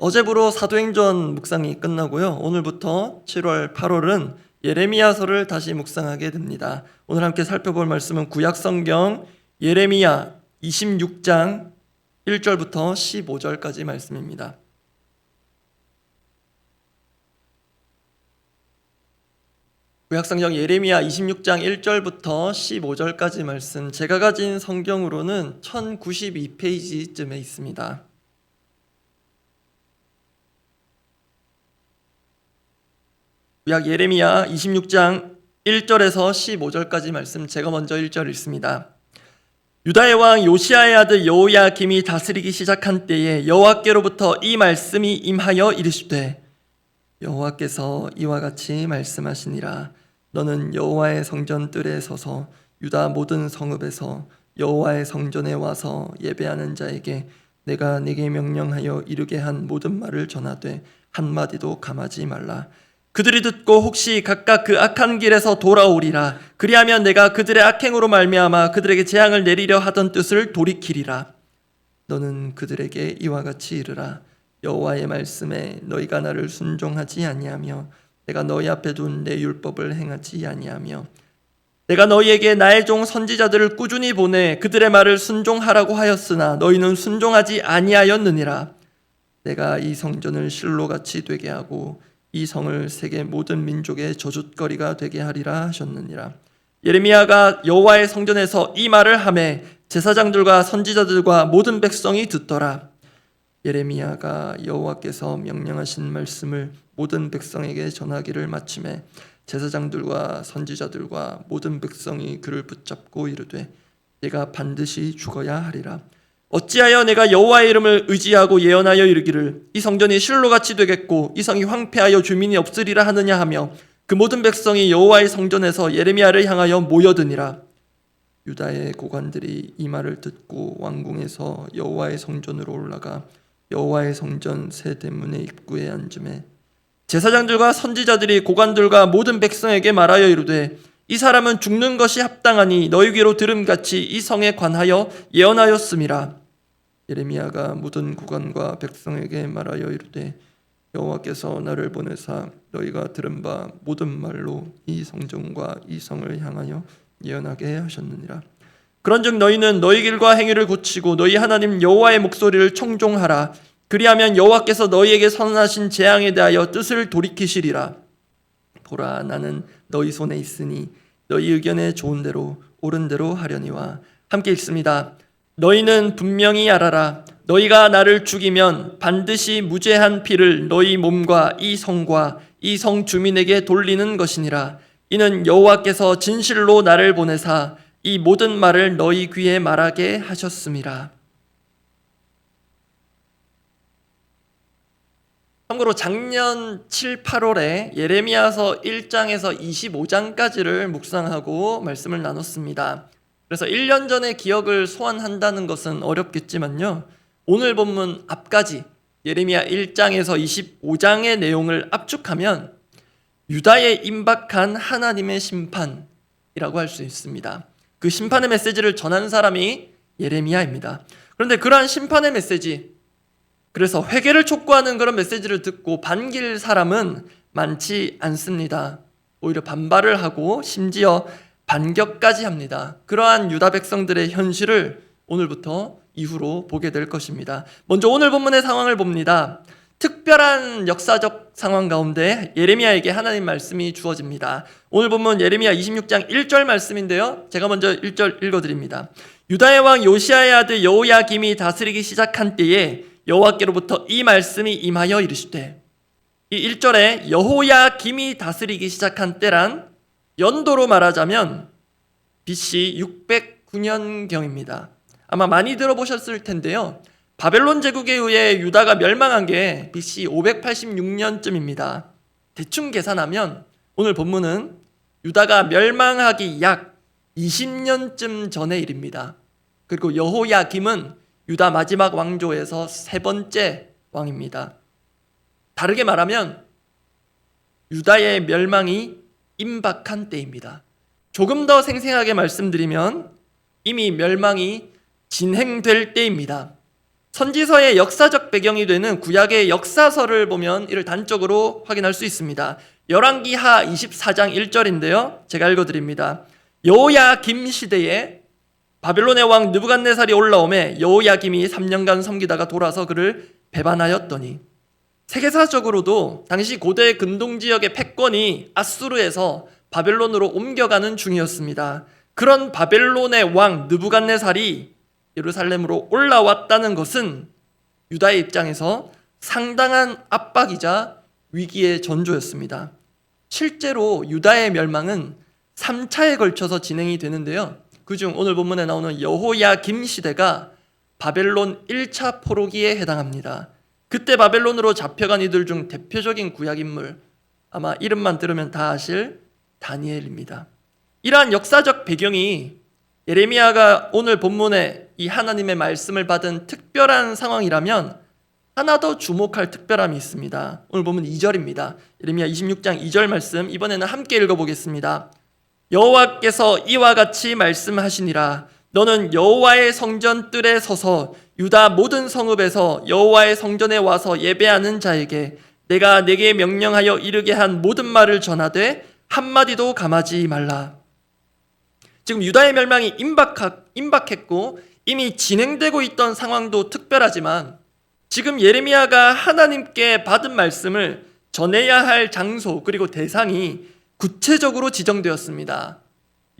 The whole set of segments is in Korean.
어제부로 사도행전 묵상이 끝나고요. 오늘부터 7월, 8월은 예레미야서를 다시 묵상하게 됩니다. 오늘 함께 살펴볼 말씀은 구약성경 예레미야 26장 1절부터 15절까지 말씀입니다. 구약성경 예레미야 26장 1절부터 15절까지 말씀, 제가 가진 성경으로는 1092페이지쯤에 있습니다. 구약 예레미야 26장 1절에서 15절까지 말씀, 제가 먼저 1절 읽습니다. 유다의 왕 요시야의 아들 여호야김이 다스리기 시작한 때에 여호와께로부터 이 말씀이 임하여 이르시되, 여호와께서 이와 같이 말씀하시니라. 너는 여호와의 성전 뜰에 서서 유다 모든 성읍에서 여호와의 성전에 와서 예배하는 자에게 내가 네게 명령하여 이르게 한 모든 말을 전하되 한마디도 감하지 말라. 그들이 듣고 혹시 각각 그 악한 길에서 돌아오리라. 그리하면 내가 그들의 악행으로 말미암아 그들에게 재앙을 내리려 하던 뜻을 돌이키리라. 너는 그들에게 이와 같이 이르라. 여호와의 말씀에 너희가 나를 순종하지 아니하며 내가 너희 앞에 둔 내 율법을 행하지 아니하며 내가 너희에게 나의 종 선지자들을 꾸준히 보내 그들의 말을 순종하라고 하였으나 너희는 순종하지 아니하였느니라. 내가 이 성전을 실로같이 되게 하고 이 성을 세계 모든 민족의 저주거리가 되게 하리라 하셨느니라. 예레미야가 여호와의 성전에서 이 말을 하매 제사장들과 선지자들과 모든 백성이 듣더라. 예레미야가 여호와께서 명령하신 말씀을 모든 백성에게 전하기를 마치매 제사장들과 선지자들과 모든 백성이 그를 붙잡고 이르되 내가 반드시 죽어야 하리라. 어찌하여 내가 여호와의 이름을 의지하고 예언하여 이르기를 이 성전이 실로같이 되겠고 이 성이 황폐하여 주민이 없으리라 하느냐 하며 그 모든 백성이 여호와의 성전에서 예레미야를 향하여 모여드니라. 유다의 고관들이 이 말을 듣고 왕궁에서 여호와의 성전으로 올라가 여호와의 성전 세 대문의 입구에 앉으매 제사장들과 선지자들이 고관들과 모든 백성에게 말하여 이르되 이 사람은 죽는 것이 합당하니 너희 귀로 들음같이 이 성에 관하여 예언하였음이라. 예레미야가 모든 고관과 백성에게 말하여 이르되 여호와께서 나를 보내사 너희가 들은 바 모든 말로 이 성전과 이 성을 향하여 예언하게 하셨느니라. 그런즉 너희는 너희 길과 행위를 고치고 너희 하나님 여호와의 목소리를 청종하라. 그리하면 여호와께서 너희에게 선언하신 재앙에 대하여 뜻을 돌이키시리라. 보라, 나는 너희 손에 있으니 너희 의견에 좋은 대로 옳은 대로 하려니와. 함께 읽습니다. 너희는 분명히 알아라. 너희가 나를 죽이면 반드시 무죄한 피를 너희 몸과 이 성과 이 성 주민에게 돌리는 것이니라. 이는 여호와께서 진실로 나를 보내사 이 모든 말을 너희 귀에 말하게 하셨음이라. 참고로 작년 7, 8월에 예레미야서 1장에서 25장까지를 묵상하고 말씀을 나눴습니다. 그래서 1년 전의 기억을 소환한다는 것은 어렵겠지만요, 오늘 본문 앞까지 예레미야 1장에서 25장의 내용을 압축하면 유다에 임박한 하나님의 심판이라고 할 수 있습니다. 그 심판의 메시지를 전한 사람이 예레미야입니다. 그런데 그러한 심판의 메시지, 그래서 회개를 촉구하는 그런 메시지를 듣고 반길 사람은 많지 않습니다. 오히려 반발을 하고 심지어 반격까지 합니다. 그러한 유다 백성들의 현실을 오늘부터 이후로 보게 될 것입니다. 먼저 오늘 본문의 상황을 봅니다. 특별한 역사적 상황 가운데 예레미야에게 하나님 말씀이 주어집니다. 오늘 본문 예레미야 26장 1절 말씀인데요, 제가 먼저 1절 읽어드립니다. 유다의 왕 요시야의 아들 여호야김이 다스리기 시작한 때에 여호와께로부터 이 말씀이 임하여 이르시되, 이 1절에 여호야김이 다스리기 시작한 때란 연도로 말하자면 BC 609년경입니다. 아마 많이 들어보셨을 텐데요, 바벨론 제국에 의해 유다가 멸망한 게 BC 586년쯤입니다. 대충 계산하면 오늘 본문은 유다가 멸망하기 약 20년쯤 전의 일입니다. 그리고 여호야김은 유다 마지막 왕조에서 세 번째 왕입니다. 다르게 말하면 유다의 멸망이 임박한 때입니다. 조금 더 생생하게 말씀드리면 이미 멸망이 진행될 때입니다. 선지서의 역사적 배경이 되는 구약의 역사서를 보면 이를 단적으로 확인할 수 있습니다. 열왕기하 24장 1절인데요. 제가 읽어드립니다. 여호야김 시대에 바벨론의 왕 느부갓네살이 올라오매 여호야김이 3년간 섬기다가 돌아서 그를 배반하였더니. 세계사적으로도 당시 고대 근동 지역의 패권이 아수르에서 바벨론으로 옮겨가는 중이었습니다. 그런 바벨론의 왕 느부갓네살이 예루살렘으로 올라왔다는 것은 유다의 입장에서 상당한 압박이자 위기의 전조였습니다. 실제로 유다의 멸망은 3차에 걸쳐서 진행이 되는데요. 그중 오늘 본문에 나오는 여호야김 시대가 바벨론 1차 포로기에 해당합니다. 그때 바벨론으로 잡혀간 이들 중 대표적인 구약 인물, 아마 이름만 들으면 다 아실 다니엘입니다. 이러한 역사적 배경이 예레미야가 오늘 본문에 이 하나님의 말씀을 받은 특별한 상황이라면 하나 더 주목할 특별함이 있습니다. 오늘 본문 2절입니다. 예레미야 26장 2절 말씀, 이번에는 함께 읽어보겠습니다. 여호와께서 이와 같이 말씀하시니라. 너는 여호와의 성전 뜰에 서서 유다 모든 성읍에서 여호와의 성전에 와서 예배하는 자에게 내가 내게 명령하여 이르게 한 모든 말을 전하되 한마디도 감하지 말라. 지금 유다의 멸망이 임박했고 이미 진행되고 있던 상황도 특별하지만 지금 예레미야가 하나님께 받은 말씀을 전해야 할 장소 그리고 대상이 구체적으로 지정되었습니다.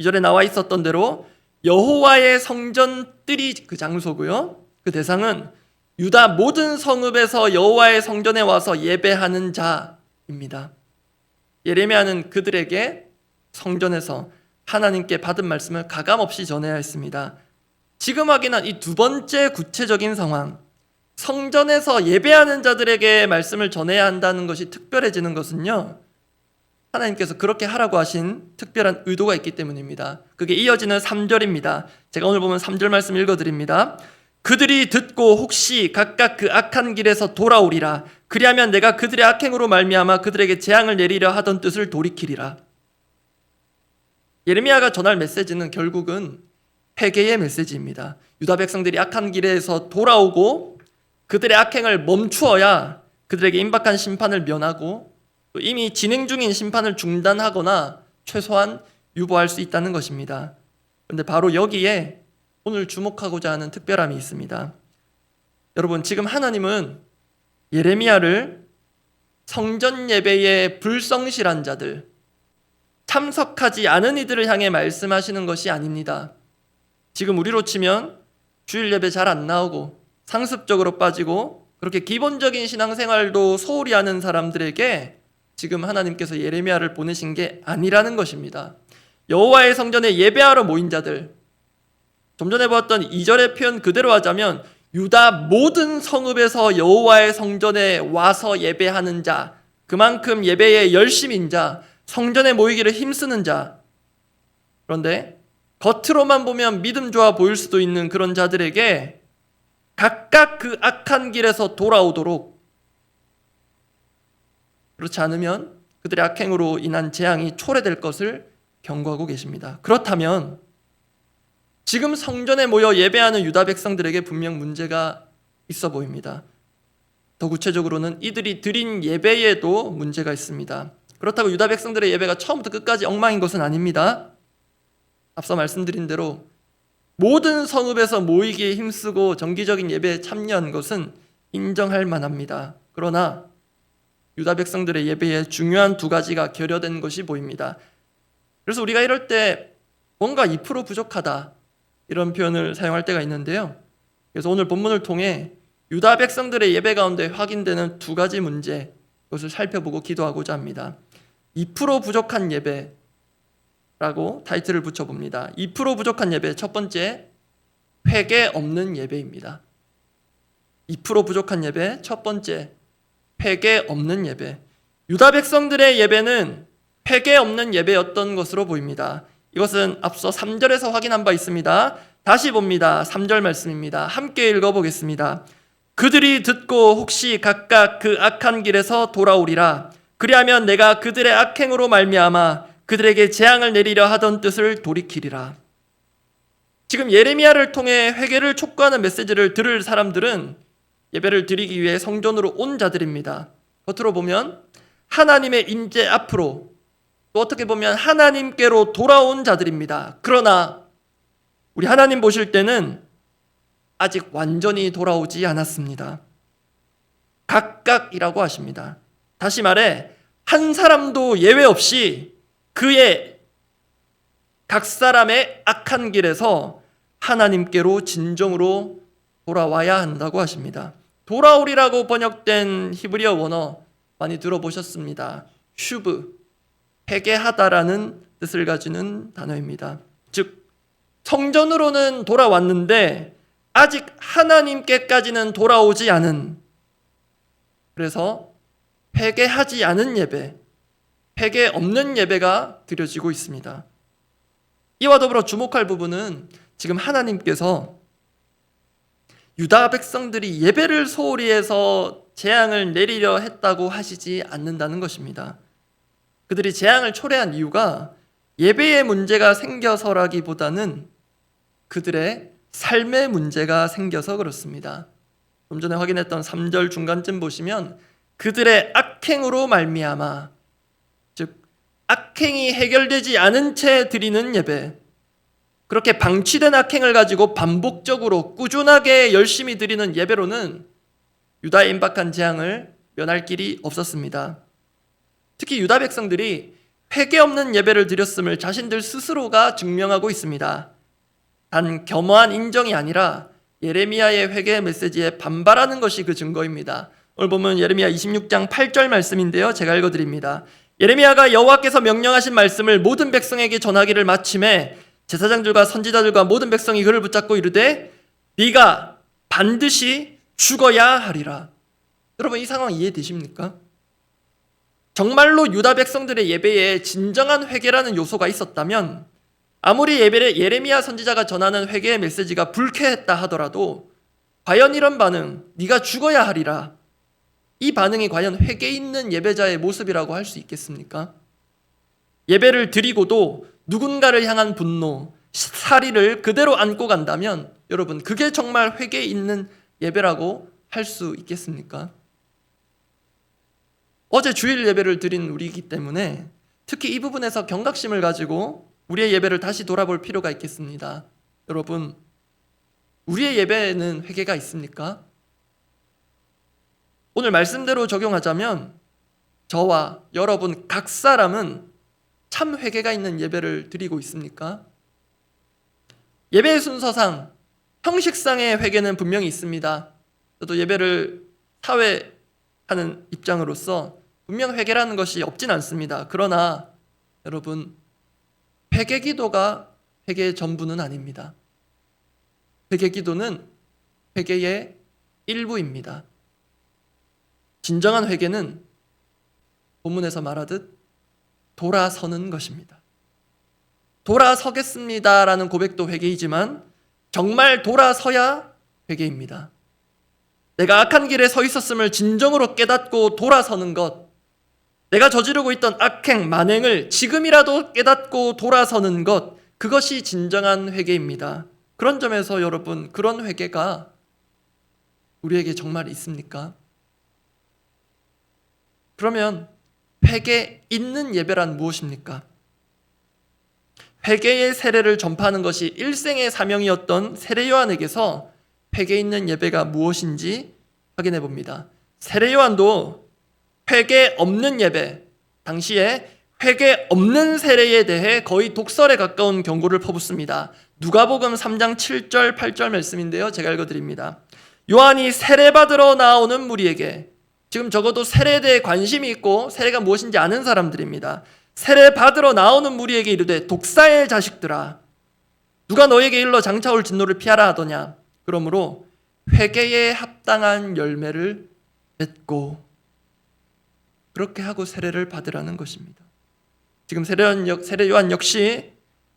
2절에 나와 있었던 대로 여호와의 성전 뜰이 그 장소고요. 그 대상은 유다 모든 성읍에서 여호와의 성전에 와서 예배하는 자입니다. 예레미야는 그들에게 성전에서 하나님께 받은 말씀을 가감없이 전해야 했습니다. 지금 확인한 이 두 번째 구체적인 상황, 성전에서 예배하는 자들에게 말씀을 전해야 한다는 것이 특별해지는 것은요, 하나님께서 그렇게 하라고 하신 특별한 의도가 있기 때문입니다. 그게 이어지는 3절입니다. 제가 오늘 보면 3절 말씀 읽어드립니다. 그들이 듣고 혹시 각각 그 악한 길에서 돌아오리라. 그리하면 내가 그들의 악행으로 말미암아 그들에게 재앙을 내리려 하던 뜻을 돌이키리라. 예레미야가 전할 메시지는 결국은 회개의 메시지입니다. 유다 백성들이 악한 길에서 돌아오고 그들의 악행을 멈추어야 그들에게 임박한 심판을 면하고 또 이미 진행 중인 심판을 중단하거나 최소한 유보할 수 있다는 것입니다. 그런데 바로 여기에 오늘 주목하고자 하는 특별함이 있습니다. 여러분, 지금 하나님은 예레미야를 성전 예배에 불성실한 자들, 참석하지 않은 이들을 향해 말씀하시는 것이 아닙니다. 지금 우리로 치면 주일 예배 잘 안 나오고 상습적으로 빠지고 그렇게 기본적인 신앙생활도 소홀히 하는 사람들에게 지금 하나님께서 예레미야를 보내신 게 아니라는 것입니다. 여호와의 성전에 예배하러 모인 자들, 좀 전에 보았던 2절의 표현 그대로 하자면 유다 모든 성읍에서 여호와의 성전에 와서 예배하는 자, 그만큼 예배에 열심인 자, 성전에 모이기를 힘쓰는 자. 그런데 겉으로만 보면 믿음 좋아 보일 수도 있는 그런 자들에게 각각 그 악한 길에서 돌아오도록, 그렇지 않으면 그들의 악행으로 인한 재앙이 초래될 것을 경고하고 계십니다. 그렇다면 지금 성전에 모여 예배하는 유다 백성들에게 분명 문제가 있어 보입니다. 더 구체적으로는 이들이 드린 예배에도 문제가 있습니다. 그렇다고 유다 백성들의 예배가 처음부터 끝까지 엉망인 것은 아닙니다. 앞서 말씀드린 대로 모든 성읍에서 모이기에 힘쓰고 정기적인 예배에 참여한 것은 인정할 만합니다. 그러나 유다 백성들의 예배에 중요한 두 가지가 결여된 것이 보입니다. 그래서 우리가 이럴 때 뭔가 2% 부족하다 이런 표현을 사용할 때가 있는데요. 그래서 오늘 본문을 통해 유다 백성들의 예배 가운데 확인되는 두 가지 문제, 그것을 살펴보고 기도하고자 합니다. 2% 부족한 예배라고 타이틀을 붙여봅니다. 2% 부족한 예배, 첫 번째, 회개 없는 예배입니다. 2% 부족한 예배, 첫 번째, 회개 없는 예배. 유다 백성들의 예배는 회개 없는 예배였던 것으로 보입니다. 이것은 앞서 3절에서 확인한 바 있습니다. 다시 봅니다. 3절 말씀입니다. 함께 읽어보겠습니다. 그들이 듣고 혹시 각각 그 악한 길에서 돌아오리라. 그리하면 내가 그들의 악행으로 말미암아 그들에게 재앙을 내리려 하던 뜻을 돌이키리라. 지금 예레미야를 통해 회개를 촉구하는 메시지를 들을 사람들은 예배를 드리기 위해 성전으로 온 자들입니다. 겉으로 보면 하나님의 임재 앞으로, 또 어떻게 보면 하나님께로 돌아온 자들입니다. 그러나 우리 하나님 보실 때는 아직 완전히 돌아오지 않았습니다. 각각이라고 하십니다. 다시 말해 한 사람도 예외 없이 그의 각 사람의 악한 길에서 하나님께로 진정으로 돌아와야 한다고 하십니다. 돌아오리라고 번역된 히브리어 원어 많이 들어보셨습니다. 슈브, 회개하다라는 뜻을 가지는 단어입니다. 즉 성전으로는 돌아왔는데 아직 하나님께까지는 돌아오지 않은, 그래서 회개하지 않은 예배, 회개 없는 예배가 드려지고 있습니다. 이와 더불어 주목할 부분은 지금 하나님께서 유다 백성들이 예배를 소홀히 해서 재앙을 내리려 했다고 하시지 않는다는 것입니다. 그들이 재앙을 초래한 이유가 예배의 문제가 생겨서라기보다는 그들의 삶의 문제가 생겨서 그렇습니다. 좀 전에 확인했던 3절 중간쯤 보시면 그들의 악행으로 말미암아, 즉 악행이 해결되지 않은 채 드리는 예배, 그렇게 방치된 악행을 가지고 반복적으로 꾸준하게 열심히 드리는 예배로는 유다의 임박한 재앙을 면할 길이 없었습니다. 특히 유다 백성들이 회개 없는 예배를 드렸음을 자신들 스스로가 증명하고 있습니다. 단 겸허한 인정이 아니라 예레미야의 회개 메시지에 반발하는 것이 그 증거입니다. 오늘 보면 예레미야 26장 8절 말씀인데요, 제가 읽어드립니다. 예레미야가 여호와께서 명령하신 말씀을 모든 백성에게 전하기를 마침에 제사장들과 선지자들과 모든 백성이 그를 붙잡고 이르되 네가 반드시 죽어야 하리라. 여러분, 이 상황 이해되십니까? 정말로 유다 백성들의 예배에 진정한 회개라는 요소가 있었다면 아무리 예레미야 선지자가 전하는 회개의 메시지가 불쾌했다 하더라도 과연 이런 반응, 네가 죽어야 하리라, 이 반응이 과연 회개 있는 예배자의 모습이라고 할 수 있겠습니까? 예배를 드리고도 누군가를 향한 분노, 사리를 그대로 안고 간다면 여러분, 그게 정말 회개 있는 예배라고 할 수 있겠습니까? 어제 주일 예배를 드린 우리이기 때문에 특히 이 부분에서 경각심을 가지고 우리의 예배를 다시 돌아볼 필요가 있겠습니다. 여러분, 우리의 예배에는 회개가 있습니까? 오늘 말씀대로 적용하자면 저와 여러분 각 사람은 참 회개가 있는 예배를 드리고 있습니까? 예배의 순서상, 형식상의 회개는 분명히 있습니다. 저도 예배를 사회하는 입장으로서 분명 회개라는 것이 없진 않습니다. 그러나 여러분, 회개 기도가 회개의 전부는 아닙니다. 회개 기도는 회개의 일부입니다. 진정한 회개는 본문에서 말하듯 돌아서는 것입니다. 돌아서겠습니다라는 고백도 회개이지만 정말 돌아서야 회개입니다. 내가 악한 길에 서 있었음을 진정으로 깨닫고 돌아서는 것, 내가 저지르고 있던 악행, 만행을 지금이라도 깨닫고 돌아서는 것, 그것이 진정한 회개입니다. 그런 점에서 여러분, 그런 회개가 우리에게 정말 있습니까? 그러면 회개 있는 예배란 무엇입니까? 회개의 세례를 전파하는 것이 일생의 사명이었던 세례 요한에게서 회개 있는 예배가 무엇인지 확인해 봅니다. 세례 요한도 회개 없는 예배, 당시에 회개 없는 세례에 대해 거의 독설에 가까운 경고를 퍼붓습니다. 누가복음 3장 7절 8절 말씀인데요, 제가 읽어드립니다. 요한이 세례받으러 나오는 무리에게, 지금 적어도 세례에 대해 관심이 있고 세례가 무엇인지 아는 사람들입니다. 세례받으러 나오는 무리에게 이르되 독사의 자식들아, 누가 너에게 일러 장차올 진노를 피하라 하더냐. 그러므로 회개에 합당한 열매를 맺고, 그렇게 하고 세례를 받으라는 것입니다. 지금 세례 요한 역시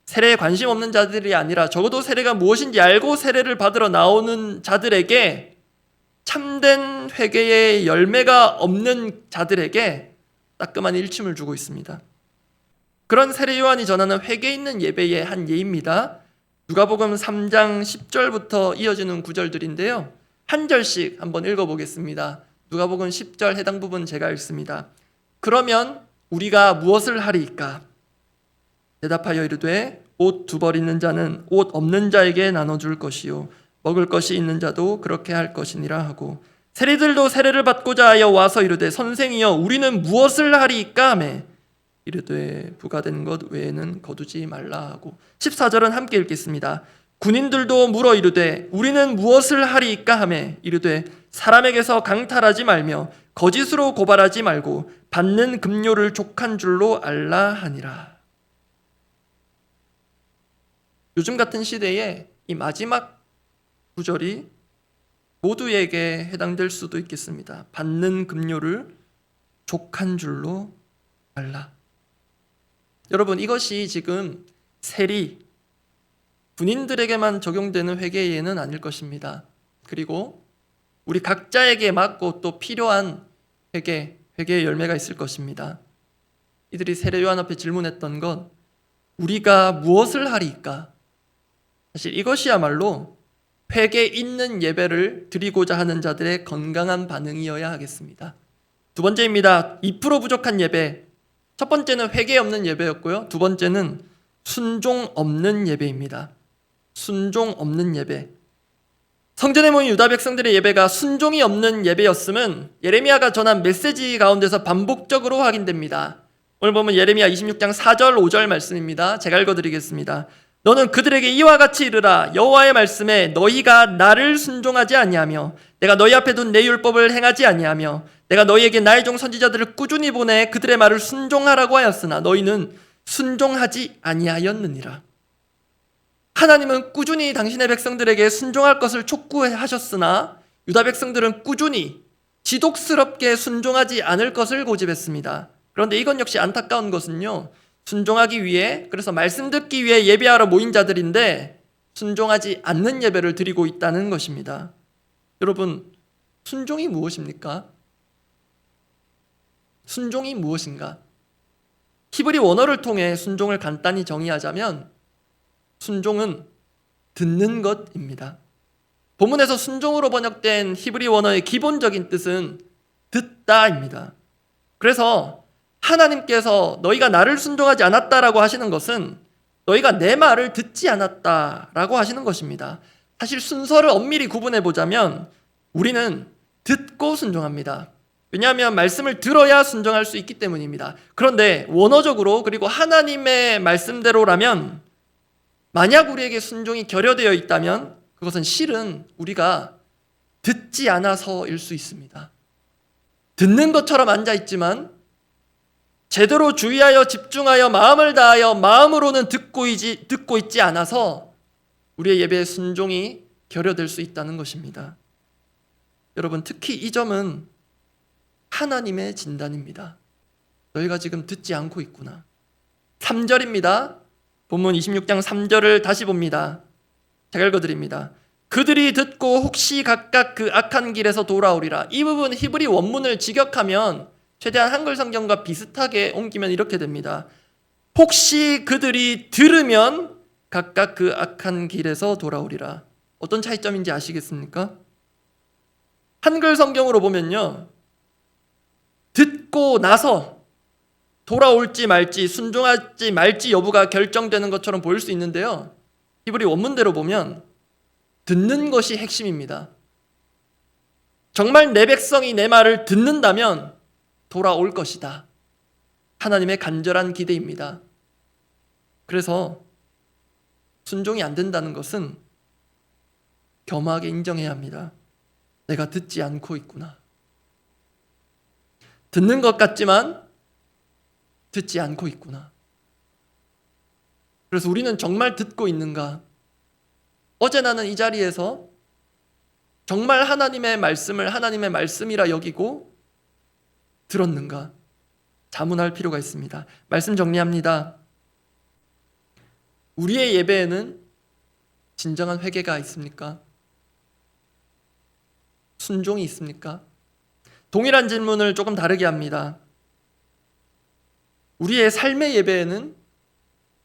세례에 관심 없는 자들이 아니라 적어도 세례가 무엇인지 알고 세례를 받으러 나오는 자들에게, 참된 회개의 열매가 없는 자들에게 따끔한 일침을 주고 있습니다. 그런 세례 요한이 전하는 회개 있는 예배의 한 예입니다. 누가복음 3장 10절부터 이어지는 구절들인데요, 한 절씩 한번 읽어보겠습니다. 누가복음 10절 해당 부분 제가 읽습니다. 그러면 우리가 무엇을 하리이까? 대답하여 이르되 옷 두 벌 있는 자는 옷 없는 자에게 나눠줄 것이요 먹을 것이 있는 자도 그렇게 할 것이니라 하고, 세리들도 세례를 받고자 하여 와서 이르되 선생이여 우리는 무엇을 하리이까 하매 이르되 부가된 것 외에는 거두지 말라 하고. 14절은 함께 읽겠습니다. 군인들도 물어 이르되 우리는 무엇을 하리이까 하매 이르되 사람에게서 강탈하지 말며 거짓으로 고발하지 말고 받는 급료를 족한 줄로 알라 하니라. 요즘 같은 시대에 이 마지막 구절이 모두에게 해당될 수도 있겠습니다. 받는 급료를 족한 줄로 알라. 여러분, 이것이 지금 세리, 군인들에게만 적용되는 회개 예는 아닐 것입니다. 그리고 우리 각자에게 맞고 또 필요한 회개의 열매가 있을 것입니다. 이들이 세례요한 앞에 질문했던 건 우리가 무엇을 하리이까? 사실 이것이야말로 회개 있는 예배를 드리고자 하는 자들의 건강한 반응이어야 하겠습니다. 두 번째입니다. 2% 부족한 예배. 첫 번째는 회개 없는 예배였고요. 두 번째는 순종 없는 예배입니다. 순종 없는 예배. 성전에 모인 유다 백성들의 예배가 순종이 없는 예배였음은 예레미야가 전한 메시지 가운데서 반복적으로 확인됩니다. 오늘 보면 예레미야 26장 4절 5절 말씀입니다. 제가 읽어드리겠습니다. 너는 그들에게 이와 같이 이르라. 여호와의 말씀에 너희가 나를 순종하지 아니하며 내가 너희 앞에 둔 내 율법을 행하지 아니하며 내가 너희에게 나의 종 선지자들을 꾸준히 보내 그들의 말을 순종하라고 하였으나 너희는 순종하지 아니하였느니라. 하나님은 꾸준히 당신의 백성들에게 순종할 것을 촉구하셨으나 유다 백성들은 꾸준히 지독스럽게 순종하지 않을 것을 고집했습니다. 그런데 이건 역시 안타까운 것은요, 순종하기 위해, 그래서 말씀 듣기 위해 예배하러 모인 자들인데 순종하지 않는 예배를 드리고 있다는 것입니다. 여러분, 순종이 무엇입니까? 순종이 무엇인가? 히브리 원어를 통해 순종을 간단히 정의하자면 순종은 듣는 것입니다. 본문에서 순종으로 번역된 히브리 원어의 기본적인 뜻은 듣다입니다. 그래서 하나님께서 너희가 나를 순종하지 않았다라고 하시는 것은 너희가 내 말을 듣지 않았다라고 하시는 것입니다. 사실 순서를 엄밀히 구분해 보자면 우리는 듣고 순종합니다. 왜냐하면 말씀을 들어야 순종할 수 있기 때문입니다. 그런데 원어적으로, 그리고 하나님의 말씀대로라면 만약 우리에게 순종이 결여되어 있다면 그것은 실은 우리가 듣지 않아서일 수 있습니다. 듣는 것처럼 앉아있지만 제대로 주의하여 집중하여 마음을 다하여 마음으로는 듣고 있지 않아서 우리의 예배의 순종이 결여될 수 있다는 것입니다. 여러분, 특히 이 점은 하나님의 진단입니다. 너희가 지금 듣지 않고 있구나. 3절입니다. 본문 26장 3절을 다시 봅니다. 제가 읽어드립니다. 그들이 듣고 혹시 각각 그 악한 길에서 돌아오리라. 이 부분 히브리 원문을 직역하면 최대한 한글 성경과 비슷하게 옮기면 이렇게 됩니다. 혹시 그들이 들으면 각각 그 악한 길에서 돌아오리라. 어떤 차이점인지 아시겠습니까? 한글 성경으로 보면요, 듣고 나서 돌아올지 말지, 순종할지 말지 여부가 결정되는 것처럼 보일 수 있는데요, 히브리 원문대로 보면 듣는 것이 핵심입니다. 정말 내 백성이 내 말을 듣는다면 돌아올 것이다. 하나님의 간절한 기대입니다. 그래서 순종이 안 된다는 것은 겸허하게 인정해야 합니다. 내가 듣지 않고 있구나. 듣는 것 같지만 듣지 않고 있구나. 그래서 우리는 정말 듣고 있는가? 어제 나는 이 자리에서 정말 하나님의 말씀을 하나님의 말씀이라 여기고 들었는가? 자문할 필요가 있습니다. 말씀 정리합니다. 우리의 예배에는 진정한 회개가 있습니까? 순종이 있습니까? 동일한 질문을 조금 다르게 합니다. 우리의 삶의 예배에는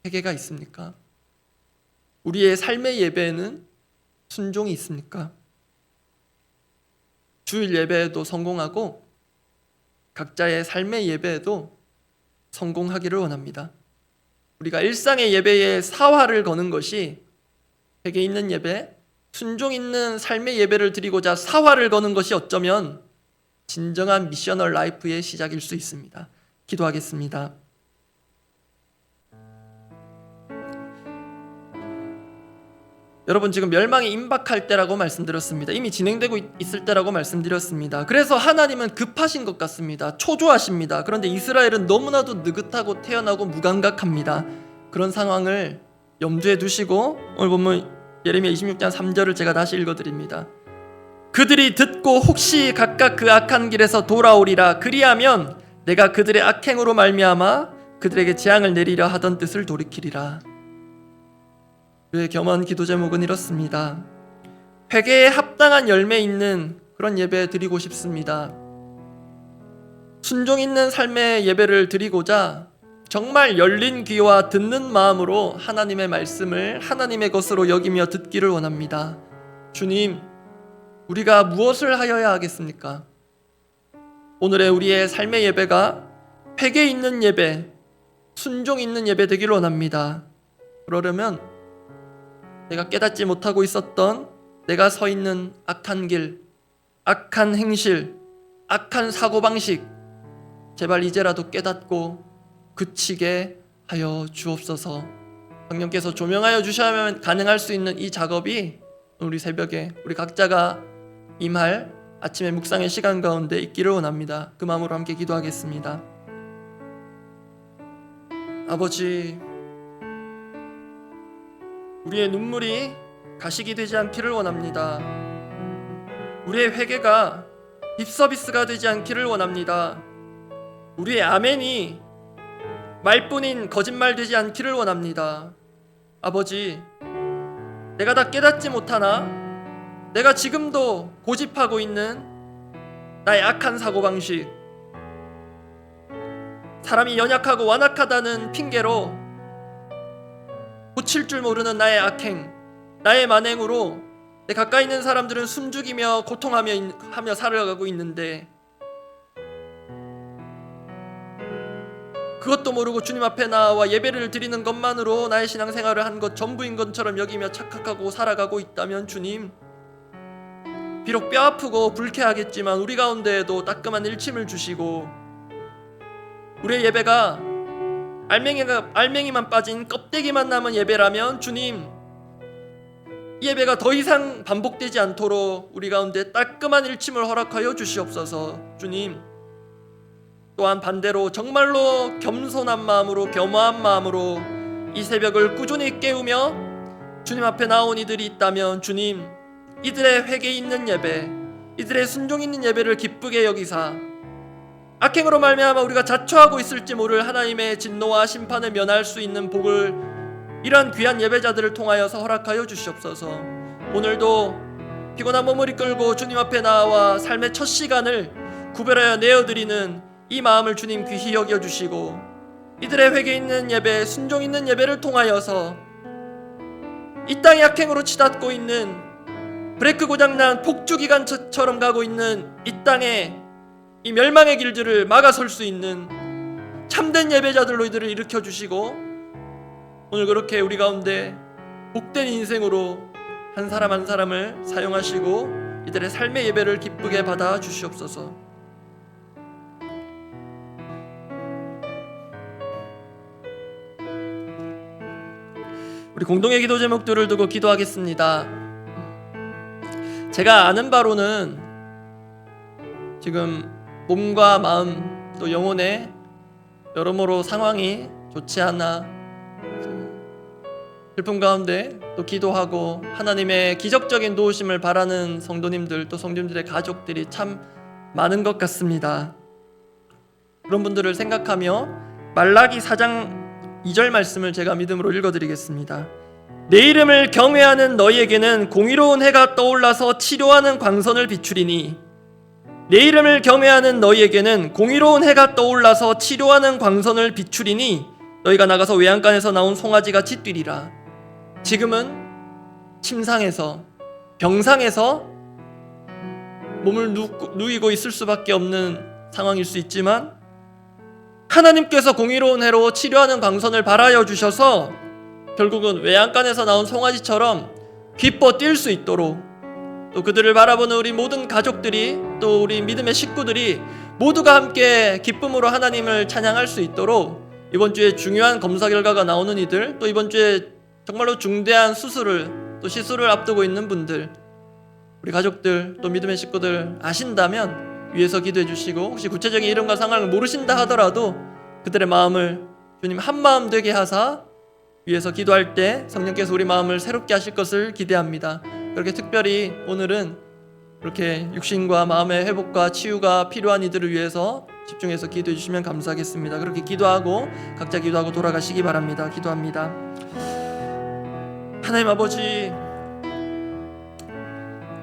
회개가 있습니까? 우리의 삶의 예배에는 순종이 있습니까? 주일 예배에도 성공하고 각자의 삶의 예배에도 성공하기를 원합니다. 우리가 일상의 예배에 사활을 거는 것이 회개 있는 예배, 순종 있는 삶의 예배를 드리고자 사활을 거는 것이 어쩌면 진정한 미셔널 라이프의 시작일 수 있습니다. 기도하겠습니다. 여러분, 지금 멸망이 임박할 때라고 말씀드렸습니다. 이미 진행되고 있을 때라고 말씀드렸습니다. 그래서 하나님은 급하신 것 같습니다. 초조하십니다. 그런데 이스라엘은 너무나도 느긋하고 태연하고 무감각합니다. 그런 상황을 염두에 두시고 오늘 본문 예레미야 26장 3절을 제가 다시 읽어드립니다. 그들이 듣고 혹시 각각 그 악한 길에서 돌아오리라. 그리하면 내가 그들의 악행으로 말미암아 그들에게 재앙을 내리려 하던 뜻을 돌이키리라. 우리의 겸한 기도 제목은 이렇습니다. 회개에 합당한 열매 있는 그런 예배 드리고 싶습니다. 순종 있는 삶의 예배를 드리고자 정말 열린 귀와 듣는 마음으로 하나님의 말씀을 하나님의 것으로 여기며 듣기를 원합니다. 주님, 우리가 무엇을 하여야 하겠습니까? 오늘의 우리의 삶의 예배가 회개 있는 예배, 순종 있는 예배 되기를 원합니다. 그러려면 내가 깨닫지 못하고 있었던 내가 서 있는 악한 길, 악한 행실, 악한 사고방식 제발 이제라도 깨닫고 그치게 하여 주옵소서. 성령께서 조명하여 주셔야만 가능할 수 있는 이 작업이 우리 새벽에 우리 각자가 임할 아침의 묵상의 시간 가운데 있기를 원합니다. 그 마음으로 함께 기도하겠습니다. 아버지, 우리의 눈물이 가식이 되지 않기를 원합니다. 우리의 회개가 립서비스가 되지 않기를 원합니다. 우리의 아멘이 말뿐인 거짓말 되지 않기를 원합니다. 아버지, 내가 다 깨닫지 못하나 내가 지금도 고집하고 있는 나의 악한 사고방식, 사람이 연약하고 완악하다는 핑계로 고칠 줄 모르는 나의 악행, 나의 만행으로 내 가까이 있는 사람들은 숨죽이며 고통하며 살아가고 있는데 그것도 모르고 주님 앞에 나와 예배를 드리는 것만으로 나의 신앙생활을 한 것 전부인 것처럼 여기며 착각하고 살아가고 있다면 주님, 비록 뼈아프고 불쾌하겠지만 우리 가운데에도 따끔한 일침을 주시고 우리의 예배가 알맹이만 빠진 껍데기만 남은 예배라면 주님, 이 예배가 더 이상 반복되지 않도록 우리 가운데 따끔한 일침을 허락하여 주시옵소서. 주님, 또한 반대로 정말로 겸손한 마음으로 겸허한 마음으로 이 새벽을 꾸준히 깨우며 주님 앞에 나온 이들이 있다면 주님, 이들의 회개 있는 예배, 이들의 순종 있는 예배를 기쁘게 여기사 악행으로 말미암아 우리가 자초하고 있을지 모를 하나님의 진노와 심판을 면할 수 있는 복을 이러한 귀한 예배자들을 통하여서 허락하여 주시옵소서. 오늘도 피곤한 몸을 이끌고 주님 앞에 나와 삶의 첫 시간을 구별하여 내어드리는 이 마음을 주님 귀히 여겨주시고 이들의 회개 있는 예배, 순종 있는 예배를 통하여서 이 땅의 악행으로 치닫고 있는 브레이크 고장난 폭주기관처럼 가고 있는 이 땅의 이 멸망의 길들을 막아설 수 있는 참된 예배자들로 이들을 일으켜주시고 오늘 그렇게 우리 가운데 복된 인생으로 한 사람 한 사람을 사용하시고 이들의 삶의 예배를 기쁘게 받아 주시옵소서. 우리 공동의 기도 제목들을 두고 기도하겠습니다. 제가 아는 바로는 지금 몸과 마음 또 영혼의 여러모로 상황이 좋지 않아 슬픔 가운데 또 기도하고 하나님의 기적적인 도우심을 바라는 성도님들 또 성도님들의 가족들이 참 많은 것 같습니다. 그런 분들을 생각하며 말라기 4장 2절 말씀을 제가 믿음으로 읽어드리겠습니다. 내 이름을 경외하는 너희에게는 공의로운 해가 떠올라서 치료하는 광선을 비추리니 내 이름을 경외하는 너희에게는 공의로운 해가 떠올라서 치료하는 광선을 비추리니 너희가 나가서 외양간에서 나온 송아지같이 뛰리라. 지금은 침상에서 병상에서 몸을 누이고 있을 수밖에 없는 상황일 수 있지만 하나님께서 공의로운 해로 치료하는 광선을 발하여 주셔서 결국은 외양간에서 나온 송아지처럼 기뻐 뛸 수 있도록, 또 그들을 바라보는 우리 모든 가족들이, 또 우리 믿음의 식구들이 모두가 함께 기쁨으로 하나님을 찬양할 수 있도록 이번 주에 중요한 검사 결과가 나오는 이들, 또 이번 주에 정말로 중대한 또 시술을 앞두고 있는 분들, 우리 가족들 또 믿음의 식구들 아신다면 위에서 기도해 주시고, 혹시 구체적인 이름과 상황을 모르신다 하더라도 그들의 마음을 주님 한마음 되게 하사 위에서 기도할 때 성령께서 우리 마음을 새롭게 하실 것을 기대합니다. 그렇게 특별히 오늘은 그렇게 육신과 마음의 회복과 치유가 필요한 이들을 위해서 집중해서 기도해 주시면 감사하겠습니다. 그렇게 기도하고 각자 기도하고 돌아가시기 바랍니다. 기도합니다. 하나님 아버지,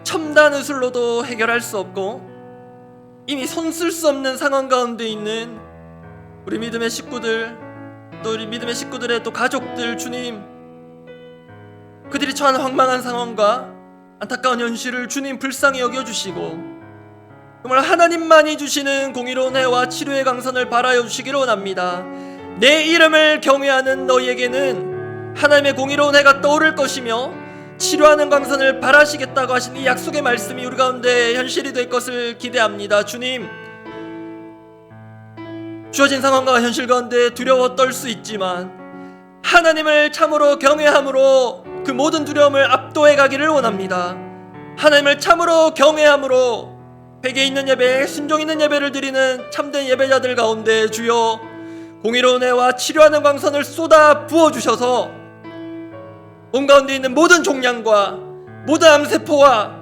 첨단 의술로도 해결할 수 없고 이미 손 쓸 수 없는 상황 가운데 있는 우리 믿음의 식구들, 또 우리 믿음의 식구들의 또 가족들, 주님, 그들이 처한 황망한 상황과 안타까운 현실을 주님 불쌍히 여겨주시고 정말 하나님만이 주시는 공의로운 해와 치료의 강선을 발하여 주시기를 원합니다. 내 이름을 경외하는 너희에게는 하나님의 공의로운 해가 떠오를 것이며 치료하는 광선을 발하시겠다고 하신 이 약속의 말씀이 우리 가운데 현실이 될 것을 기대합니다. 주님, 주어진 상황과 현실 가운데 두려워 떨 수 있지만 하나님을 참으로 경외함으로 그 모든 두려움을 압도해 가기를 원합니다. 하나님을 참으로 경외함으로 회개 있는 예배, 순종 있는 예배를 드리는 참된 예배자들 가운데 주여 공의로운 해와 치료하는 광선을 쏟아 부어주셔서 몸 가운데 있는 모든 종양과 모든 암세포와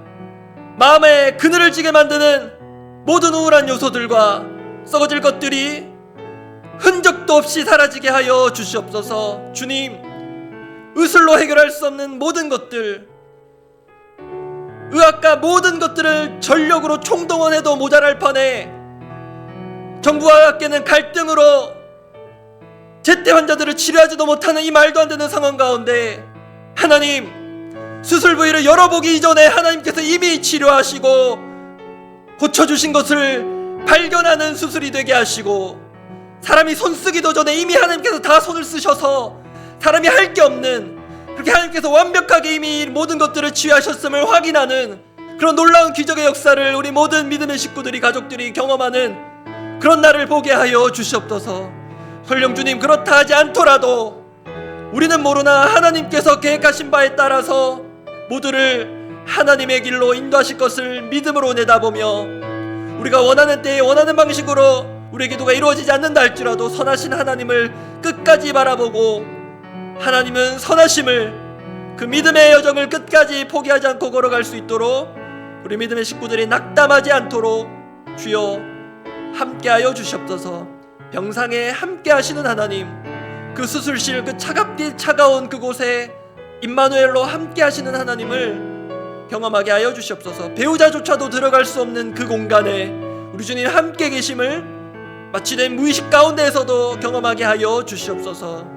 마음에 그늘을 지게 만드는 모든 우울한 요소들과 썩어질 것들이 흔적도 없이 사라지게 하여 주시옵소서. 주님, 의술로 해결할 수 없는 모든 것들, 의학과 모든 것들을 전력으로 총동원해도 모자랄 판에 정부와 학계는 갈등으로 제때 환자들을 치료하지도 못하는 이 말도 안 되는 상황 가운데 하나님, 수술 부위를 열어보기 이전에 하나님께서 이미 치료하시고 고쳐주신 것을 발견하는 수술이 되게 하시고, 사람이 손 쓰기도 전에 이미 하나님께서 다 손을 쓰셔서 사람이 할 게 없는, 그렇게 하나님께서 완벽하게 이미 모든 것들을 치유하셨음을 확인하는 그런 놀라운 기적의 역사를 우리 모든 믿음의 식구들이, 가족들이 경험하는 그런 날을 보게 하여 주시옵소서. 설령 주님, 그렇다 하지 않더라도 우리는 모르나 하나님께서 계획하신 바에 따라서 모두를 하나님의 길로 인도하실 것을 믿음으로 내다보며, 우리가 원하는 때에 원하는 방식으로 우리의 기도가 이루어지지 않는다 할지라도 선하신 하나님을 끝까지 바라보고, 하나님은 선하심을, 그 믿음의 여정을 끝까지 포기하지 않고 걸어갈 수 있도록 우리 믿음의 식구들이 낙담하지 않도록 주여 함께하여 주시옵소서. 병상에 함께하시는 하나님, 그 수술실, 그 차가운 그곳에 임마누엘로 함께하시는 하나님을 경험하게 하여 주시옵소서. 배우자조차도 들어갈 수 없는 그 공간에 우리 주님 함께 계심을 마취된 무의식 가운데에서도 경험하게 하여 주시옵소서.